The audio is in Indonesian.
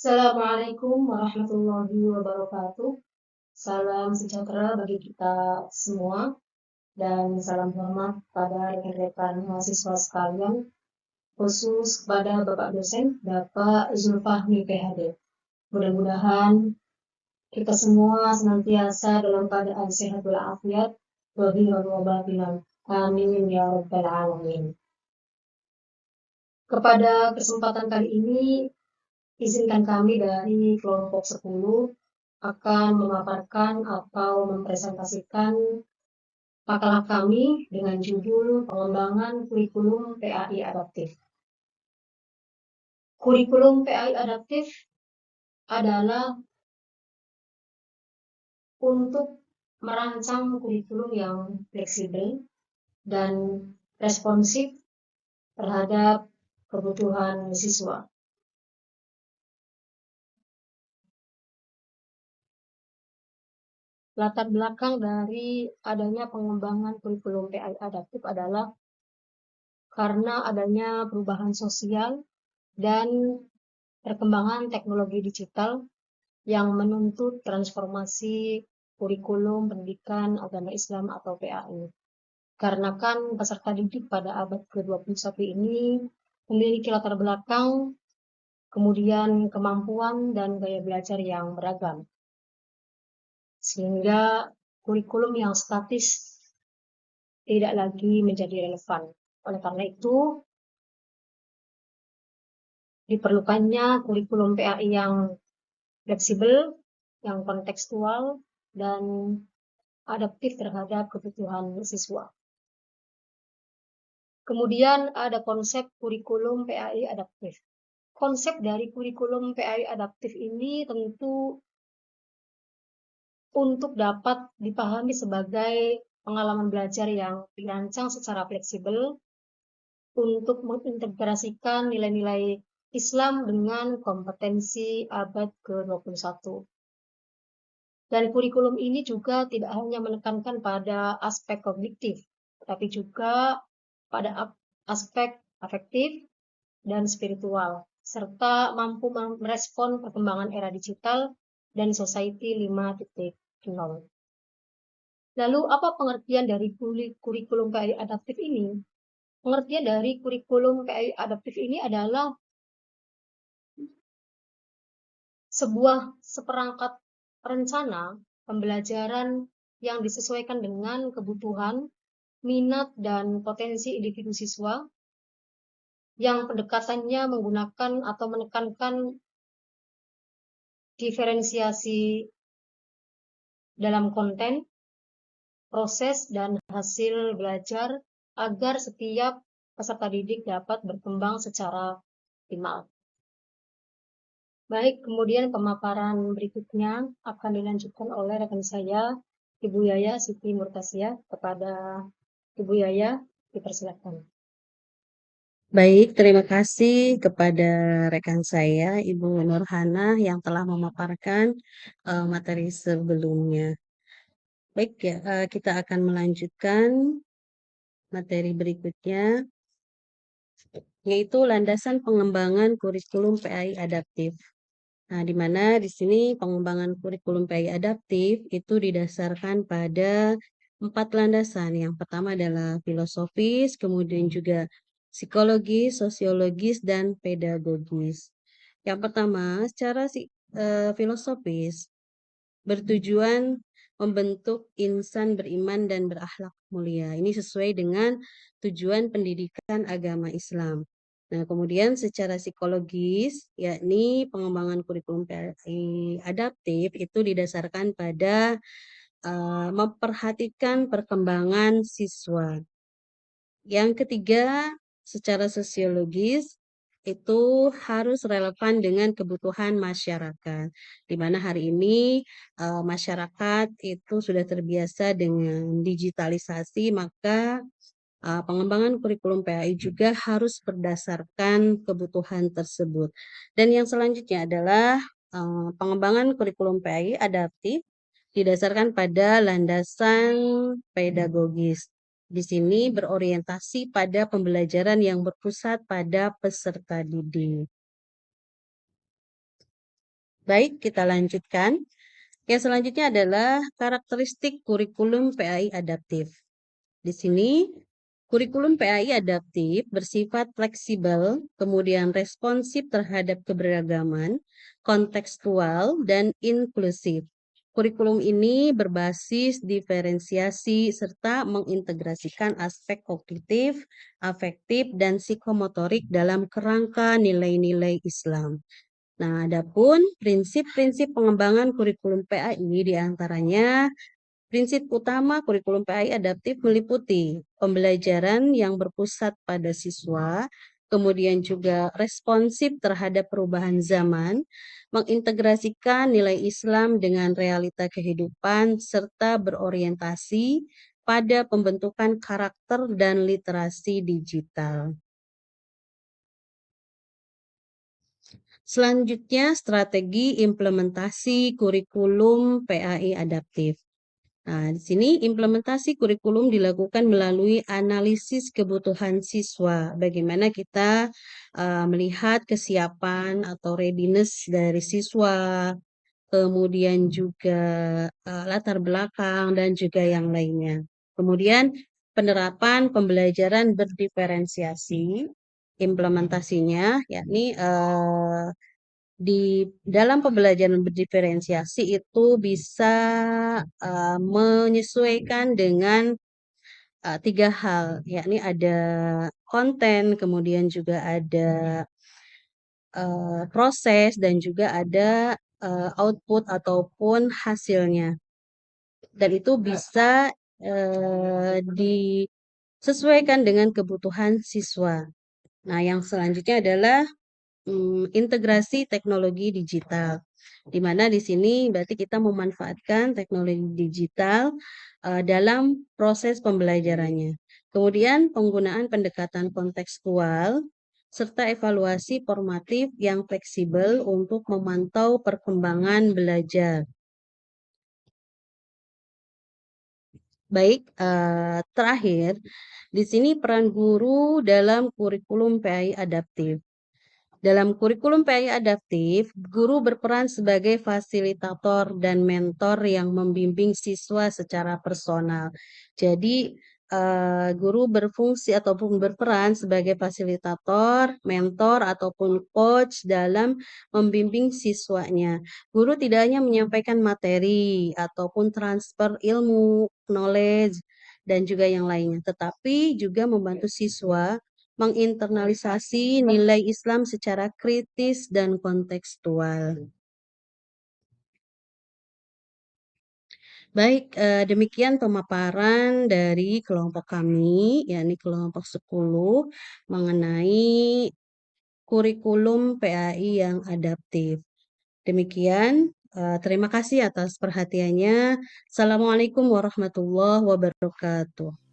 Assalamualaikum warahmatullahi wabarakatuh. Salam sejahtera bagi kita semua dan salam hormat pada rekan-rekan mahasiswa sekalian, khusus kepada Bapak dosen, Bapak Zulfahmi PhD. Mudah-mudahan kita semua senantiasa dalam keadaan sehat walafiat, zahiran wa batinan. Amin ya rabbal alamin. Kepada kesempatan kali ini, izinkan kami dari kelompok 10 akan memaparkan atau mempresentasikan makalah kami dengan judul Pengembangan Kurikulum PAI Adaptif. Kurikulum PAI Adaptif adalah untuk merancang kurikulum yang fleksibel dan responsif terhadap kebutuhan siswa. Latar belakang dari adanya pengembangan kurikulum PAI Adaptif adalah karena adanya perubahan sosial dan perkembangan teknologi digital yang menuntut transformasi kurikulum pendidikan agama Islam atau PAI. Karena kan peserta didik pada abad ke-21 ini memiliki latar belakang, kemudian kemampuan dan gaya belajar yang beragam. Sehingga kurikulum yang statis tidak lagi menjadi relevan. Oleh karena itu, diperlukannya kurikulum PAI yang fleksibel, yang kontekstual, dan adaptif terhadap kebutuhan siswa. Kemudian ada konsep kurikulum PAI adaptif. Konsep dari kurikulum PAI adaptif ini tentu untuk dapat dipahami sebagai pengalaman belajar yang dirancang secara fleksibel untuk mengintegrasikan nilai-nilai Islam dengan kompetensi abad ke-21. Dan kurikulum ini juga tidak hanya menekankan pada aspek kognitif, tapi juga pada aspek afektif dan spiritual, serta mampu merespon perkembangan era digital dan society 5.0. Lalu apa pengertian dari kurikulum PAI adaptif ini? Pengertian dari kurikulum PAI adaptif ini adalah sebuah seperangkat rencana pembelajaran yang disesuaikan dengan kebutuhan, minat, dan potensi individu siswa yang pendekatannya menggunakan atau menekankan diferensiasi dalam konten, proses, dan hasil belajar agar setiap peserta didik dapat berkembang secara optimal. Baik, kemudian pemaparan berikutnya akan dilanjutkan oleh rekan saya, Ibu Yaya Siti Murtasia. Kepada Ibu Yaya, dipersilakan. Baik, terima kasih kepada rekan saya, Ibu Nurhana, yang telah memaparkan materi sebelumnya. Baik, ya, kita akan melanjutkan materi berikutnya, yaitu landasan pengembangan kurikulum PAI adaptif. Nah, di mana di sini pengembangan kurikulum PAI adaptif itu didasarkan pada 4 landasan. Yang pertama adalah filosofis, kemudian juga psikologis, sosiologis, dan pedagogis. Yang pertama, secara filosofis bertujuan membentuk insan beriman dan berakhlak mulia. Ini sesuai dengan tujuan pendidikan agama Islam. Nah, kemudian secara psikologis, yakni pengembangan kurikulum PAI adaptif itu didasarkan pada memperhatikan perkembangan siswa. Yang ketiga, secara sosiologis, itu harus relevan dengan kebutuhan masyarakat. Di mana hari ini masyarakat itu sudah terbiasa dengan digitalisasi, maka pengembangan kurikulum PAI juga harus berdasarkan kebutuhan tersebut. Dan yang selanjutnya adalah pengembangan kurikulum PAI adaptif didasarkan pada landasan pedagogis. Di sini berorientasi pada pembelajaran yang berpusat pada peserta didik. Baik, kita lanjutkan. Yang selanjutnya adalah karakteristik kurikulum PAI adaptif. Di sini, kurikulum PAI adaptif bersifat fleksibel, kemudian responsif terhadap keberagaman, kontekstual, dan inklusif. Kurikulum ini berbasis diferensiasi serta mengintegrasikan aspek kognitif, afektif, dan psikomotorik dalam kerangka nilai-nilai Islam. Nah, adapun prinsip-prinsip pengembangan kurikulum PAI diantaranya prinsip utama kurikulum PAI adaptif meliputi pembelajaran yang berpusat pada siswa, kemudian juga responsif terhadap perubahan zaman, mengintegrasikan nilai Islam dengan realita kehidupan, serta berorientasi pada pembentukan karakter dan literasi digital. Selanjutnya, strategi implementasi kurikulum PAI adaptif. Nah, di sini implementasi kurikulum dilakukan melalui analisis kebutuhan siswa. Bagaimana kita melihat kesiapan atau readiness dari siswa, kemudian juga latar belakang dan juga yang lainnya. Kemudian penerapan pembelajaran berdiferensiasi, implementasinya yakni di dalam pembelajaran berdiferensiasi itu bisa menyesuaikan dengan tiga hal, yakni ada konten, kemudian juga ada proses, dan juga ada output ataupun hasilnya. Dan itu bisa disesuaikan dengan kebutuhan siswa. Nah, yang selanjutnya adalah integrasi teknologi digital, di mana di sini berarti kita memanfaatkan teknologi digital dalam proses pembelajarannya. Kemudian penggunaan pendekatan kontekstual serta evaluasi formatif yang fleksibel untuk memantau perkembangan belajar. Baik, terakhir di sini peran guru dalam kurikulum PAI adaptif. Dalam kurikulum PAI adaptif, guru berperan sebagai fasilitator dan mentor yang membimbing siswa secara personal. Jadi, guru berfungsi ataupun berperan sebagai fasilitator, mentor, ataupun coach dalam membimbing siswanya. Guru tidak hanya menyampaikan materi ataupun transfer ilmu, knowledge, dan juga yang lainnya, tetapi juga membantu siswa menginternalisasi nilai Islam secara kritis dan kontekstual. Baik, demikian pemaparan dari kelompok kami, yakni kelompok 10, mengenai kurikulum PAI yang adaptif. Demikian, terima kasih atas perhatiannya. Assalamualaikum warahmatullahi wabarakatuh.